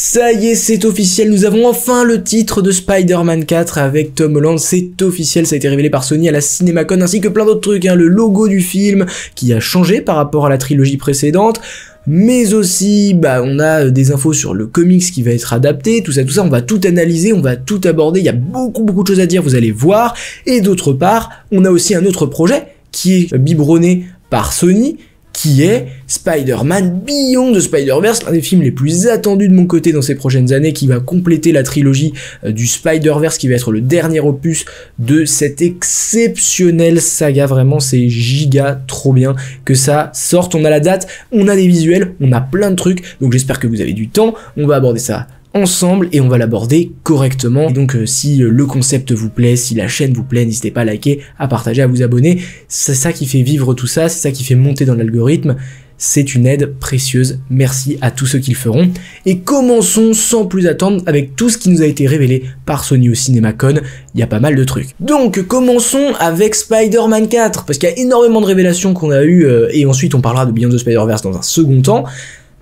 Ça y est, c'est officiel, nous avons enfin le titre de Spider-Man 4 avec Tom Holland, c'est officiel, ça a été révélé par Sony à la CinemaCon ainsi que plein d'autres trucs, le logo du film qui a changé par rapport à la trilogie précédente, mais aussi on a des infos sur le comics qui va être adapté, tout ça, on va tout analyser, on va tout aborder, il y a beaucoup de choses à dire, vous allez voir, et d'autre part, on a aussi un autre projet qui est biberonné par Sony, qui est Spider-Man Beyond the Spider-Verse, l'un des films les plus attendus de mon côté dans ces prochaines années, qui va compléter la trilogie du Spider-Verse, qui va être le dernier opus de cette exceptionnelle saga. Vraiment, c'est giga trop bien que ça sorte. On a la date, on a des visuels, on a plein de trucs, donc j'espère que vous avez du temps, on va aborder ça ensemble et on va l'aborder correctement. Et donc si le concept vous plaît, si la chaîne vous plaît, n'hésitez pas à liker, à partager, à vous abonner, c'est ça qui fait vivre tout ça, c'est ça qui fait monter dans l'algorithme, c'est une aide précieuse, merci à tous ceux qui le feront. Et commençons sans plus attendre avec tout ce qui nous a été révélé par Sony au CinemaCon, il y a pas mal de trucs. Donc commençons avec Spider-Man 4, parce qu'il y a énormément de révélations qu'on a eues, et ensuite on parlera de Beyond the Spider-Verse dans un second temps.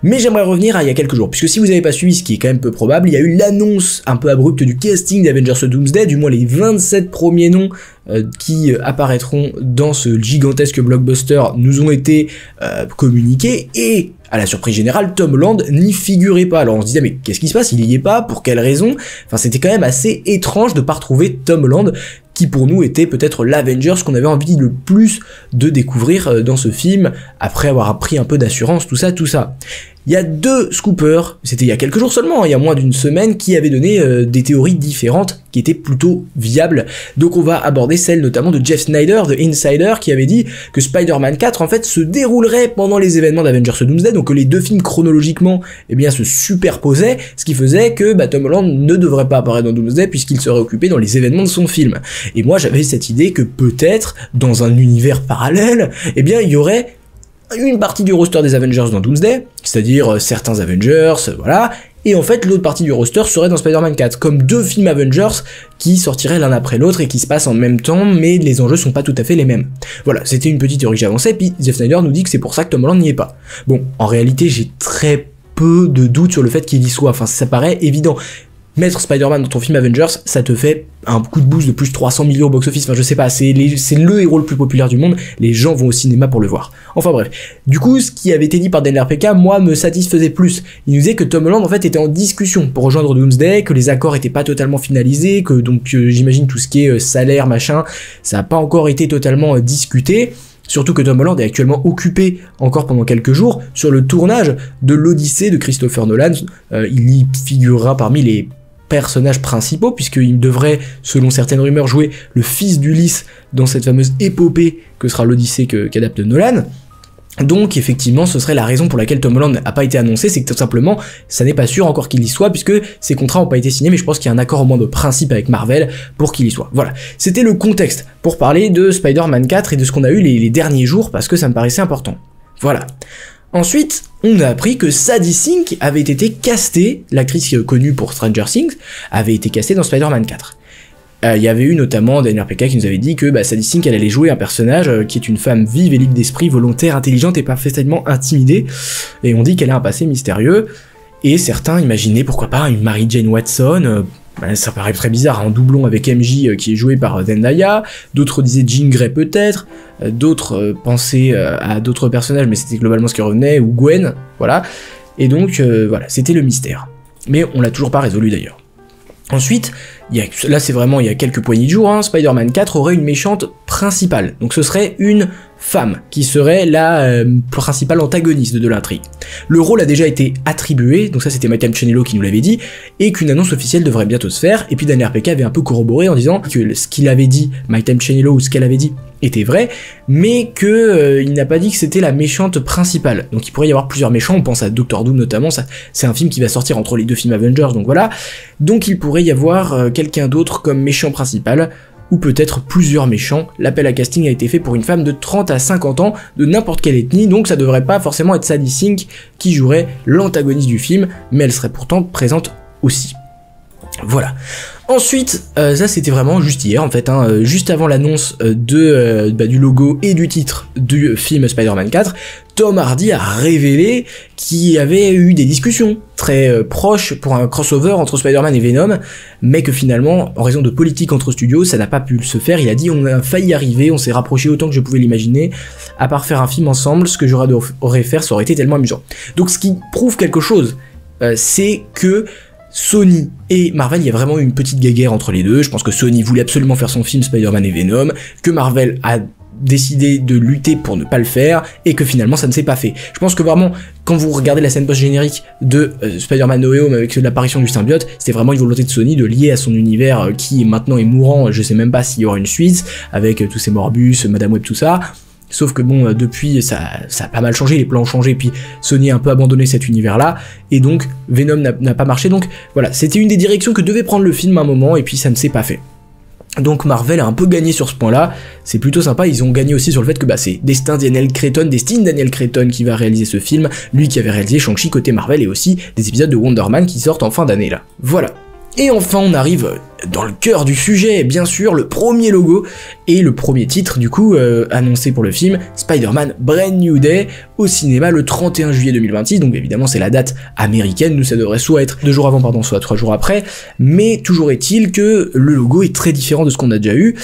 Mais j'aimerais revenir à il y a quelques jours, puisque si vous n'avez pas suivi, ce qui est quand même peu probable, il y a eu l'annonce un peu abrupte du casting d'Avengers Doomsday, du moins les 27 premiers noms qui apparaîtront dans ce gigantesque blockbuster nous ont été communiqués, et à la surprise générale, Tom Holland n'y figurait pas. Alors on se disait mais qu'est-ce qui se passe, il y est pas, pour quelle raison? Enfin c'était quand même assez étrange de pas retrouver Tom Holland, qui pour nous était peut-être l'Avengers qu'on avait envie le plus de découvrir dans ce film, après avoir pris un peu d'assurance, tout ça. Il y a deux scoopers, c'était il y a quelques jours seulement, il y a moins d'une semaine, qui avaient donné des théories différentes, qui étaient plutôt viables. Donc on va aborder celle notamment de Jeff Snyder, de Insider, qui avait dit que Spider-Man 4 en fait se déroulerait pendant les événements d'Avengers Doomsday, donc que les deux films chronologiquement se superposaient, ce qui faisait que Tom Holland ne devrait pas apparaître dans Doomsday puisqu'il serait occupé dans les événements de son film. Et moi j'avais cette idée que peut-être, dans un univers parallèle, il y aurait une partie du roster des Avengers dans Doomsday, c'est-à-dire certains Avengers, voilà, et en fait l'autre partie du roster serait dans Spider-Man 4, comme deux films Avengers qui sortiraient l'un après l'autre et qui se passent en même temps, mais les enjeux sont pas tout à fait les mêmes. Voilà, c'était une petite théorie que j'avançais, puis Jeff Snyder nous dit que c'est pour ça que Tom Holland n'y est pas. Bon, en réalité j'ai très peu de doutes sur le fait qu'il y soit, enfin ça paraît évident. Mettre Spider-Man dans ton film Avengers, ça te fait un coup de boost de plus de 300 millions au box-office, enfin je sais pas, c'est le héros le plus populaire du monde, les gens vont au cinéma pour le voir. Enfin bref, du coup ce qui avait été dit par Daniel RPK, moi me satisfaisait plus. Il nous disait que Tom Holland en fait était en discussion pour rejoindre Doomsday, que les accords étaient pas totalement finalisés, que donc j'imagine tout ce qui est salaire, machin, ça a pas encore été totalement discuté. Surtout que Tom Holland est actuellement occupé encore pendant quelques jours sur le tournage de l'Odyssée de Christopher Nolan, il y figurera parmi les personnages principaux, puisqu'il devrait, selon certaines rumeurs, jouer le fils d'Ulysse dans cette fameuse épopée que sera l'Odyssée qu'adapte Nolan. Donc effectivement ce serait la raison pour laquelle Tom Holland n'a pas été annoncé, c'est que tout simplement ça n'est pas sûr encore qu'il y soit, puisque ces contrats n'ont pas été signés, mais je pense qu'il y a un accord au moins de principe avec Marvel pour qu'il y soit. Voilà, c'était le contexte pour parler de Spider-Man 4 et de ce qu'on a eu les derniers jours, parce que ça me paraissait important. Voilà. Ensuite, on a appris que Sadie Sink avait été castée, l'actrice connue pour Stranger Things, avait été castée dans Spider-Man 4. Il y avait eu notamment Daniel RPK qui nous avait dit que Sadie Sink elle allait jouer un personnage qui est une femme vive et libre d'esprit, volontaire, intelligente et parfaitement intimidée, et on dit qu'elle a un passé mystérieux, et certains imaginaient pourquoi pas une Mary Jane Watson, ça paraît très bizarre, un doublon avec MJ qui est joué par Zendaya, d'autres disaient Jean Grey peut-être, d'autres pensaient à d'autres personnages, mais c'était globalement ce qui revenait, ou Gwen, voilà, et donc voilà, c'était le mystère. Mais on l'a toujours pas résolu d'ailleurs. Ensuite, là c'est vraiment il y a quelques poignées de jours, Spider-Man 4 aurait une méchante principale, donc ce serait une femme qui serait la principale antagoniste de l'intrigue. Le rôle a déjà été attribué, donc ça c'était Mike Timchenelo qui nous l'avait dit, et qu'une annonce officielle devrait bientôt se faire, et puis Daniel RPK avait un peu corroboré en disant que ce qu'il avait dit, Mike Timchenelo, ou ce qu'elle avait dit, était vrai, mais que il n'a pas dit que c'était la méchante principale. Donc il pourrait y avoir plusieurs méchants, on pense à Doctor Doom notamment, c'est un film qui va sortir entre les deux films Avengers, donc voilà. Donc il pourrait y avoir quelqu'un d'autre comme méchant principal, ou peut-être plusieurs méchants. L'appel à casting a été fait pour une femme de 30 à 50 ans, de n'importe quelle ethnie, donc ça devrait pas forcément être Sadie Sink qui jouerait l'antagoniste du film, mais elle serait pourtant présente aussi. Voilà. Ensuite, ça c'était vraiment juste hier en fait, juste avant l'annonce du logo et du titre du film Spider-Man 4, Tom Hardy a révélé qu'il y avait eu des discussions très proches pour un crossover entre Spider-Man et Venom, mais que finalement, en raison de politique entre studios, ça n'a pas pu se faire. Il a dit on a failli y arriver, on s'est rapproché autant que je pouvais l'imaginer, à part faire un film ensemble, ce que j'aurais fait, ça aurait été tellement amusant. Donc ce qui prouve quelque chose, c'est que Sony et Marvel, il y a vraiment eu une petite guéguerre entre les deux. Je pense que Sony voulait absolument faire son film Spider-Man et Venom, que Marvel a décidé de lutter pour ne pas le faire, et que finalement ça ne s'est pas fait. Je pense que vraiment, quand vous regardez la scène post-générique de Spider-Man No Way Home avec l'apparition du symbiote, c'était vraiment une volonté de Sony de lier à son univers qui maintenant est mourant. Je sais même pas s'il y aura une suite, avec tous ces Morbus, Madame Web, tout ça. Sauf que bon, depuis, ça a pas mal changé, les plans ont changé, puis Sony a un peu abandonné cet univers-là, et donc Venom n'a pas marché, donc voilà, c'était une des directions que devait prendre le film à un moment, et puis ça ne s'est pas fait. Donc Marvel a un peu gagné sur ce point-là, c'est plutôt sympa. Ils ont gagné aussi sur le fait que c'est Destin Daniel Cretton qui va réaliser ce film, lui qui avait réalisé Shang-Chi côté Marvel, et aussi des épisodes de Wonder Man qui sortent en fin d'année là. Voilà. Et enfin on arrive dans le cœur du sujet, bien sûr, le premier logo et le premier titre du coup annoncé pour le film, Spider-Man Brand New Day, au cinéma le 31 juillet 2026, donc évidemment c'est la date américaine, nous ça devrait soit être 2 jours avant, pardon, soit 3 jours après, mais toujours est-il que le logo est très différent de ce qu'on a déjà eu,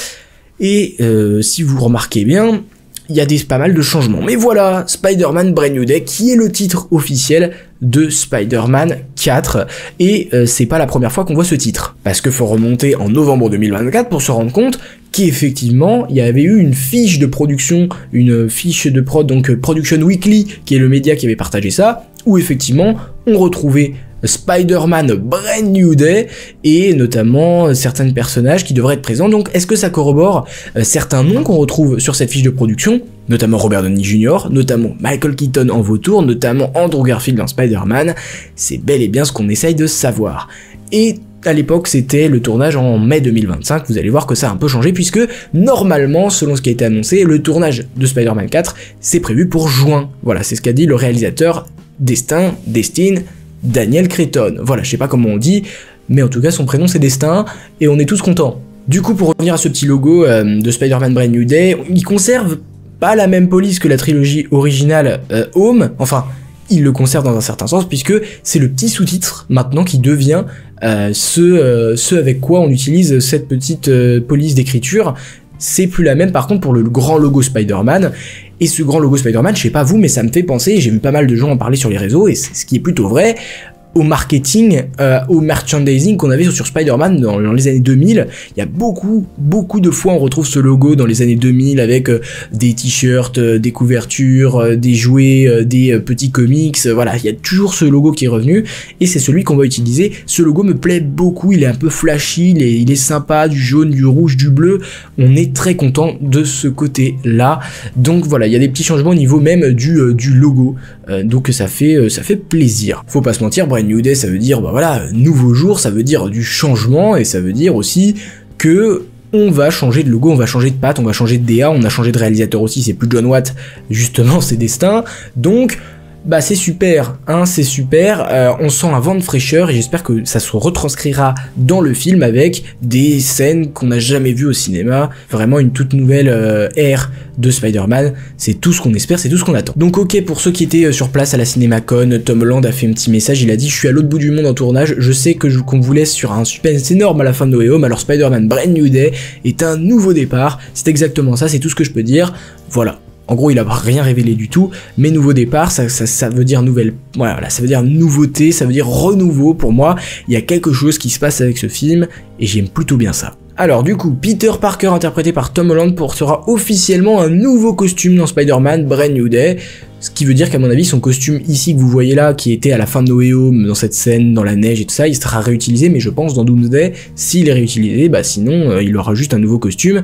et si vous remarquez bien, il y a pas mal de changements. Mais voilà, Spider-Man Brand New Day, qui est le titre officiel de Spider-Man 4, et c'est pas la première fois qu'on voit ce titre, parce que faut remonter en novembre 2024 pour se rendre compte qu'effectivement, il y avait eu une fiche de production, une fiche de prod, donc Production Weekly, qui est le média qui avait partagé ça, où effectivement, on retrouvait Spider-Man Brand New Day, et notamment certains personnages qui devraient être présents. Donc est-ce que ça corrobore certains noms qu'on retrouve sur cette fiche de production, notamment Robert Downey Jr., notamment Michael Keaton en vautour, notamment Andrew Garfield dans Spider-Man? C'est bel et bien ce qu'on essaye de savoir. Et à l'époque, c'était le tournage en mai 2025, vous allez voir que ça a un peu changé, puisque normalement, selon ce qui a été annoncé, le tournage de Spider-Man 4, c'est prévu pour juin. Voilà, c'est ce qu'a dit le réalisateur Destin Daniel Cretton. Voilà, je sais pas comment on dit, mais en tout cas son prénom c'est Destin, et on est tous contents. Du coup, pour revenir à ce petit logo de Spider-Man Brand New Day, il conserve pas la même police que la trilogie originale Home, enfin, il le conserve dans un certain sens, puisque c'est le petit sous-titre maintenant qui devient ce avec quoi on utilise cette petite police d'écriture. C'est plus la même par contre pour le grand logo Spider-Man, et ce grand logo Spider-Man, je sais pas vous, mais ça me fait penser, j'ai vu pas mal de gens en parler sur les réseaux, et c'est ce qui est plutôt vrai, au marketing, au merchandising qu'on avait sur Spider-Man dans les années 2000. Il y a beaucoup de fois on retrouve ce logo dans les années 2000 avec des t-shirts, des couvertures, des jouets, des petits comics, voilà, il y a toujours ce logo qui est revenu, et c'est celui qu'on va utiliser. Ce logo me plaît beaucoup, il est un peu flashy, il est sympa, du jaune, du rouge, du bleu, on est très content de ce côté-là. Donc voilà, il y a des petits changements au niveau même du logo, donc ça fait plaisir. Faut pas se mentir, Brand New Day, ça veut dire, voilà, nouveau jour, ça veut dire du changement, et ça veut dire aussi que on va changer de logo, on va changer de patte, on va changer de DA, on a changé de réalisateur aussi, c'est plus John Watt, justement, c'est Destin, donc c'est super, c'est super, on sent un vent de fraîcheur, et j'espère que ça se retranscrira dans le film avec des scènes qu'on n'a jamais vues au cinéma, vraiment une toute nouvelle ère de Spider-Man, c'est tout ce qu'on espère, c'est tout ce qu'on attend. Donc ok, pour ceux qui étaient sur place à la CinemaCon, Tom Holland a fait un petit message, il a dit « Je suis à l'autre bout du monde en tournage, je sais qu'on vous laisse sur un suspense énorme à la fin de No Way Home, alors Spider-Man Brand New Day est un nouveau départ », c'est exactement ça, c'est tout ce que je peux dire, voilà. En gros, il a rien révélé du tout, mais nouveau départ, ça veut dire nouvelle, voilà, ça veut dire nouveauté, ça veut dire renouveau pour moi. Il y a quelque chose qui se passe avec ce film, et j'aime plutôt bien ça. Alors du coup, Peter Parker interprété par Tom Holland portera officiellement un nouveau costume dans Spider-Man Brand New Day, ce qui veut dire qu'à mon avis, son costume ici que vous voyez là, qui était à la fin de No Way Home, dans cette scène, dans la neige et tout ça, il sera réutilisé, mais je pense dans Doomsday, s'il est réutilisé, sinon il aura juste un nouveau costume,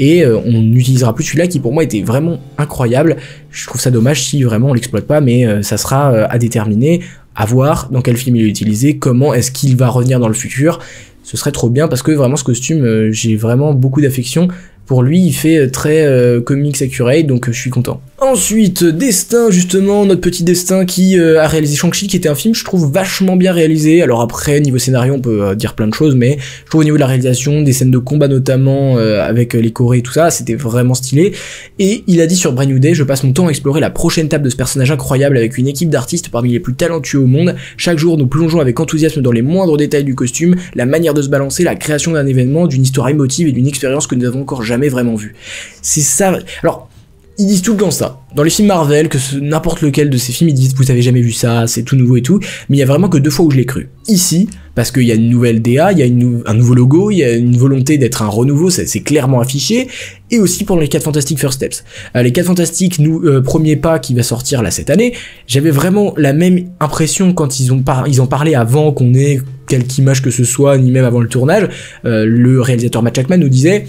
et on n'utilisera plus celui-là qui pour moi était vraiment incroyable. Je trouve ça dommage si vraiment on l'exploite pas, mais ça sera à déterminer, à voir dans quel film il est utilisé, comment est-ce qu'il va revenir dans le futur. Ce serait trop bien parce que vraiment ce costume, j'ai vraiment beaucoup d'affection. pour lui il fait très comics accurate, donc je suis content. Ensuite, Destin, justement, notre petit Destin qui a réalisé Shang-Chi, qui était un film, je trouve, vachement bien réalisé. Alors après, niveau scénario, on peut dire plein de choses, mais je trouve au niveau de la réalisation, des scènes de combat notamment, avec les chorés et tout ça, c'était vraiment stylé. Et il a dit sur Brand New Day, je passe mon temps à explorer la prochaine étape de ce personnage incroyable avec une équipe d'artistes parmi les plus talentueux au monde. Chaque jour, nous plongeons avec enthousiasme dans les moindres détails du costume, la manière de se balancer, la création d'un événement, d'une histoire émotive et d'une expérience que nous n'avons encore jamais vraiment vue. C'est ça. Alors, ils disent tout le temps ça. Dans les films Marvel, que n'importe lequel de ces films, ils disent vous avez jamais vu ça, c'est tout nouveau et tout, mais il y a vraiment que 2 fois où je l'ai cru. Ici, parce qu'il y a une nouvelle DA, il y a un nouveau logo, il y a une volonté d'être un renouveau, c'est clairement affiché, et aussi pour les 4 Fantastiques First Steps. Les 4 Fantastiques, premier pas qui va sortir là cette année, j'avais vraiment la même impression quand ils en parlaient avant qu'on ait quelque image que ce soit, ni même avant le tournage. Le réalisateur Matt Shakman nous disait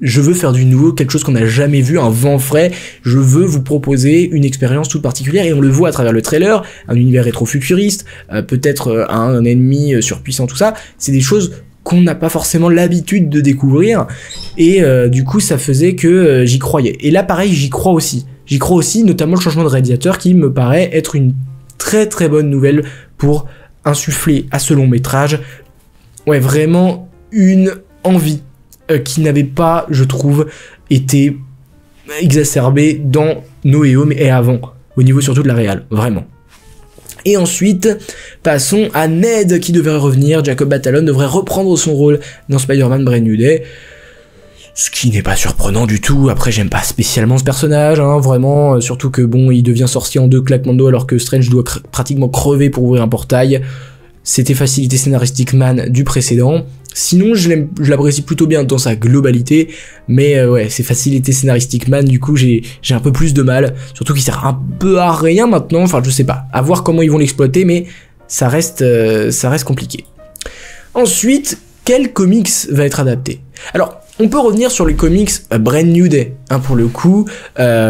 je veux faire du nouveau, quelque chose qu'on n'a jamais vu, un vent frais, je veux vous proposer une expérience toute particulière, et on le voit à travers le trailer, un univers rétro-futuriste, peut-être un ennemi surpuissant, tout ça, c'est des choses qu'on n'a pas forcément l'habitude de découvrir, et du coup ça faisait que j'y croyais. Et là pareil, j'y crois aussi, notamment le changement de réalisateur qui me paraît être une très très bonne nouvelle pour insuffler à ce long métrage, ouais, vraiment une envie qui n'avait pas, je trouve, été exacerbé dans No Way Home et avant, au niveau surtout de la réal, vraiment. Et ensuite, passons à Ned qui devrait revenir, Jacob Batalon devrait reprendre son rôle dans Spider-Man Brand New Day, ce qui n'est pas surprenant du tout. Après, j'aime pas spécialement ce personnage, hein, vraiment, surtout que bon, il devient sorcier en 2 claquements de doigts alors que Strange doit pratiquement crever pour ouvrir un portail. C'était facilité scénaristique man du précédent. Sinon, je l'apprécie plutôt bien dans sa globalité, mais ouais, c'est facilité scénaristique man, du coup j'ai un peu plus de mal, surtout qu'il sert un peu à rien maintenant, enfin je sais pas, à voir comment ils vont l'exploiter, mais ça reste compliqué. Ensuite, quel comics va être adapté? Alors, on peut revenir sur les comics Brand New Day, hein, pour le coup,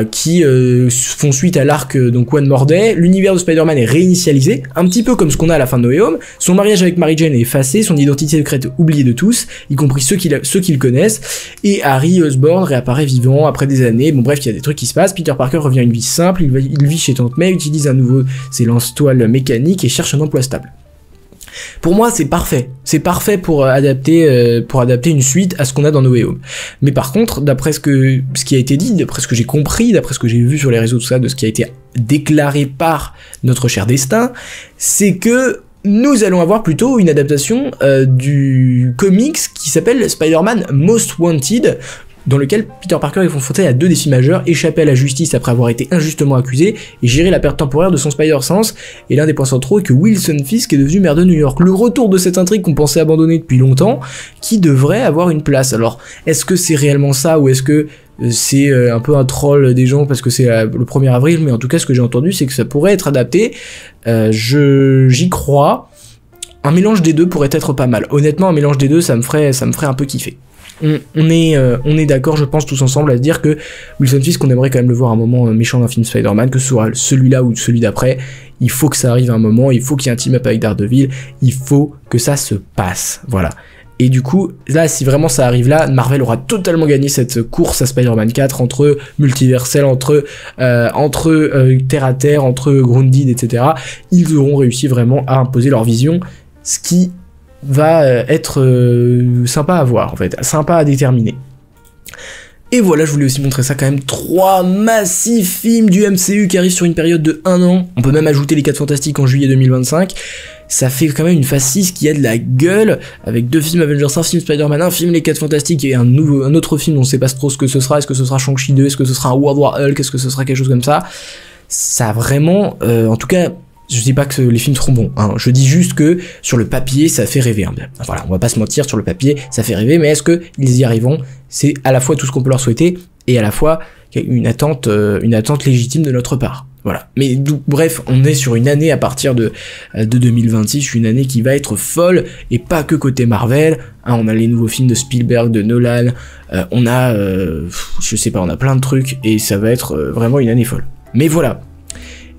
qui font suite à l'arc donc One More Day. L'univers de Spider-Man est réinitialisé, un petit peu comme ce qu'on a à la fin de No Way Home. Son mariage avec Mary Jane est effacé, son identité secrète oubliée de tous, y compris ceux qui le connaissent, et Harry Osborn réapparaît vivant après des années. Bon bref, il y a des trucs qui se passent. Peter Parker revient à une vie simple, il vit chez Tante May, utilise à nouveau ses lance-toiles mécaniques et cherche un emploi stable. Pour moi, c'est parfait pour adapter une suite à ce qu'on a dans No Way Home. Mais par contre, d'après ce qui a été dit, d'après ce que j'ai compris, d'après ce que j'ai vu sur les réseaux, tout ça, de ce qui a été déclaré par notre cher Destin, c'est que nous allons avoir plutôt une adaptation du comics qui s'appelle Spider-Man Most Wanted, dans lequel Peter Parker est confronté à 2 défis majeurs, échapper à la justice après avoir été injustement accusé, et gérer la perte temporaire de son Spider-Sense, et l'un des points centraux est que Wilson Fisk est devenu maire de New York. Le retour de cette intrigue qu'on pensait abandonner depuis longtemps, qui devrait avoir une place. Alors, est-ce que c'est réellement ça, ou est-ce que c'est un peu un troll des gens parce que c'est le 1er avril, mais en tout cas ce que j'ai entendu c'est que ça pourrait être adapté, j'y crois. Un mélange des deux pourrait être pas mal. Honnêtement, un mélange des deux, ça me ferait un peu kiffer. On est d'accord, je pense, tous ensemble à se dire que Wilson Fisk, on aimerait quand même le voir un moment méchant d'un film Spider-Man, que ce soit celui-là ou celui d'après. Il faut que ça arrive un moment, il faut qu'il y ait un team-up avec Daredevil, il faut que ça se passe, voilà. Et du coup, là, si vraiment ça arrive là, Marvel aura totalement gagné cette course à Spider-Man 4 entre multiversel, entre terre à terre, entre grounded, etc. Ils auront réussi vraiment à imposer leur vision, ce qui va être sympa à voir, en fait, sympa à déterminer. Et voilà, je voulais aussi montrer ça quand même, 3 massifs films du MCU qui arrivent sur une période de 1 an. On peut même ajouter les 4 Fantastiques en juillet 2025. Ça fait quand même une phase 6 qui a de la gueule, avec 2 films Avengers, un film Spider-Man, un film Les 4 Fantastiques et un autre film, on sait pas trop ce que ce sera. Est-ce que ce sera Shang-Chi 2, est-ce que ce sera un World War Hulk, est-ce que ce sera quelque chose comme ça. Ça a vraiment, en tout cas, je dis pas que les films seront bons, hein. Je dis juste que sur le papier ça fait rêver, hein. Voilà, on va pas se mentir, sur le papier ça fait rêver, mais est-ce que ils y arriveront? C'est à la fois tout ce qu'on peut leur souhaiter et à la fois une attente légitime de notre part. Voilà. Mais bref, on est sur une année à partir de 2026, une année qui va être folle, et pas que côté Marvel, hein. On a les nouveaux films de Spielberg, de Nolan, on a je sais pas, on a plein de trucs, et ça va être vraiment une année folle. Mais voilà.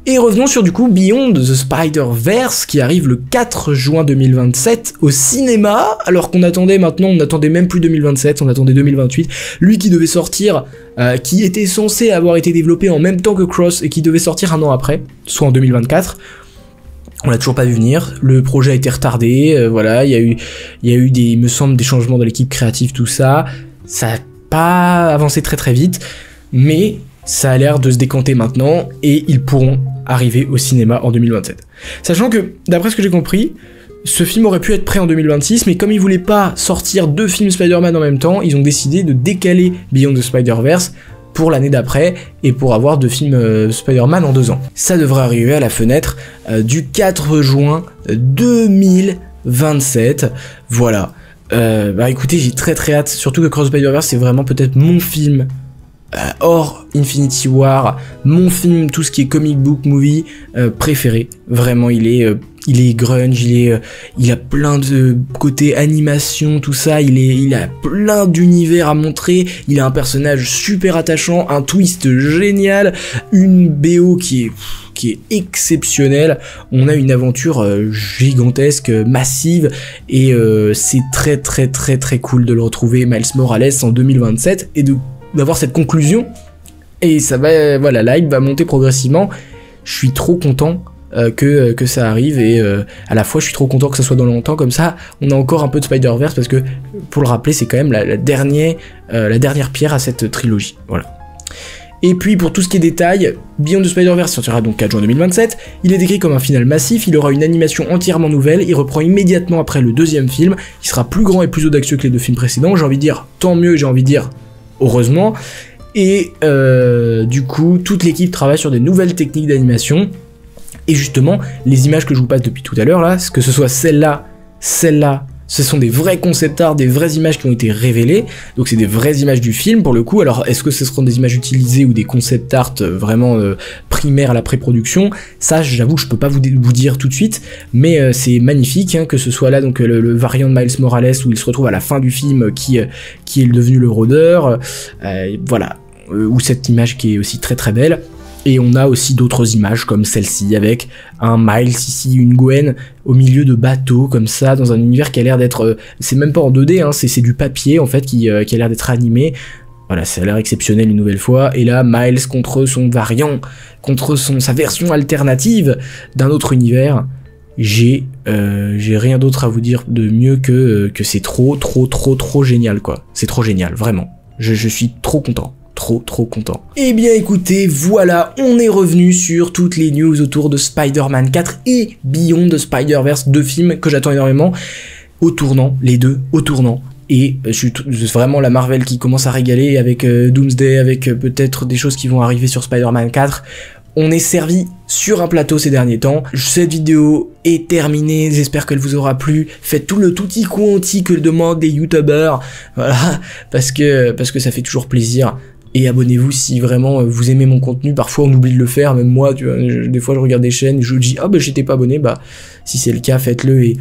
Et revenons sur du coup Beyond the Spider-Verse qui arrive le 4 juin 2027 au cinéma, alors qu'on attendait maintenant, on attendait même plus 2027, on attendait 2028, lui qui devait sortir, qui était censé avoir été développé en même temps que Cross et qui devait sortir un an après, soit en 2024. On l'a toujours pas vu venir, le projet a été retardé, voilà, il y a eu des, il me semble, des changements dans l'équipe créative, tout ça, ça a pas avancé très très vite, mais ça a l'air de se décanter maintenant et ils pourront arriver au cinéma en 2027. Sachant que, d'après ce que j'ai compris, ce film aurait pu être prêt en 2026, mais comme ils voulaient pas sortir 2 films Spider-Man en même temps, ils ont décidé de décaler Beyond the Spider-Verse pour l'année d'après et pour avoir 2 films Spider-Man en 2 ans. Ça devrait arriver à la fenêtre du 4 juin 2027. Voilà. Bah écoutez, j'ai très très hâte, surtout que Cross Spider-Verse c'est vraiment peut-être mon film hors Infinity War, mon film, tout ce qui est comic book movie préféré. Vraiment, il est grunge, il a plein de côtés animation, tout ça, il a plein d'univers à montrer, il a un personnage super attachant, un twist génial, une BO qui est exceptionnelle, on a une aventure gigantesque, massive, et c'est très très très très cool de le retrouver, Miles Morales, en 2027, et d'avoir cette conclusion, et ça va, voilà, la hype va monter progressivement. Je suis trop content que ça arrive, et à la fois je suis trop content que ça soit dans longtemps, comme ça on a encore un peu de Spider-Verse, parce que pour le rappeler c'est quand même la dernière pierre à cette trilogie, voilà. Et puis pour tout ce qui est détails, Beyond the Spider-Verse sortira donc 4 juin 2027, il est décrit comme un final massif, il aura une animation entièrement nouvelle, il reprend immédiatement après le 2e film, il sera plus grand et plus audacieux que les 2 films précédents, j'ai envie de dire tant mieux, j'ai envie de dire heureusement, et du coup toute l'équipe travaille sur des nouvelles techniques d'animation, et justement les images que je vous passe depuis tout à l'heure là, que ce soit celle-là, ce sont des vrais concept art, des vraies images qui ont été révélées, donc c'est des vraies images du film pour le coup. Alors est-ce que ce seront des images utilisées ou des concept art vraiment primaires à la pré-production, ça j'avoue je peux pas vous dire tout de suite, mais c'est magnifique, hein, que ce soit là donc le variant de Miles Morales où il se retrouve à la fin du film qui est devenu le rôdeur, voilà, ou cette image qui est aussi très très belle. Et on a aussi d'autres images comme celle-ci avec un Miles ici, une Gwen au milieu de bateaux comme ça dans un univers qui a l'air d'être, c'est même pas en 2D, hein, c'est du papier en fait qui a l'air d'être animé. Voilà, ça a l'air exceptionnel une nouvelle fois. Et là, Miles contre son variant, contre sa version alternative d'un autre univers. J'ai rien d'autre à vous dire de mieux que c'est trop génial quoi. C'est trop génial, vraiment. Je suis trop content. Trop content. Eh bien écoutez, voilà, on est revenu sur toutes les news autour de Spider-Man 4 et Beyond the Spider-Verse, 2 films que j'attends énormément, au tournant, les 2 au tournant. Et je suis vraiment la Marvel qui commence à régaler avec Doomsday, avec peut-être des choses qui vont arriver sur Spider-Man 4. On est servi sur un plateau ces derniers temps. Cette vidéo est terminée, j'espère qu'elle vous aura plu. Faites tout le tutti quanti que demandent des youtubeurs, voilà, parce que ça fait toujours plaisir. Et abonnez-vous si vraiment vous aimez mon contenu. Parfois on oublie de le faire, même moi, tu vois, des fois je regarde des chaînes, je dis ah bah j'étais pas abonné, bah si c'est le cas faites-le,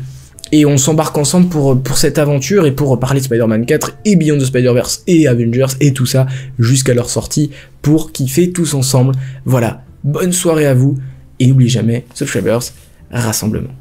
et on s'embarque ensemble pour cette aventure et pour parler de Spider-Man 4 et Beyond the Spider-Verse et Avengers et tout ça jusqu'à leur sortie pour kiffer tous ensemble. Voilà, bonne soirée à vous et n'oubliez jamais, Subscribers, rassemblement.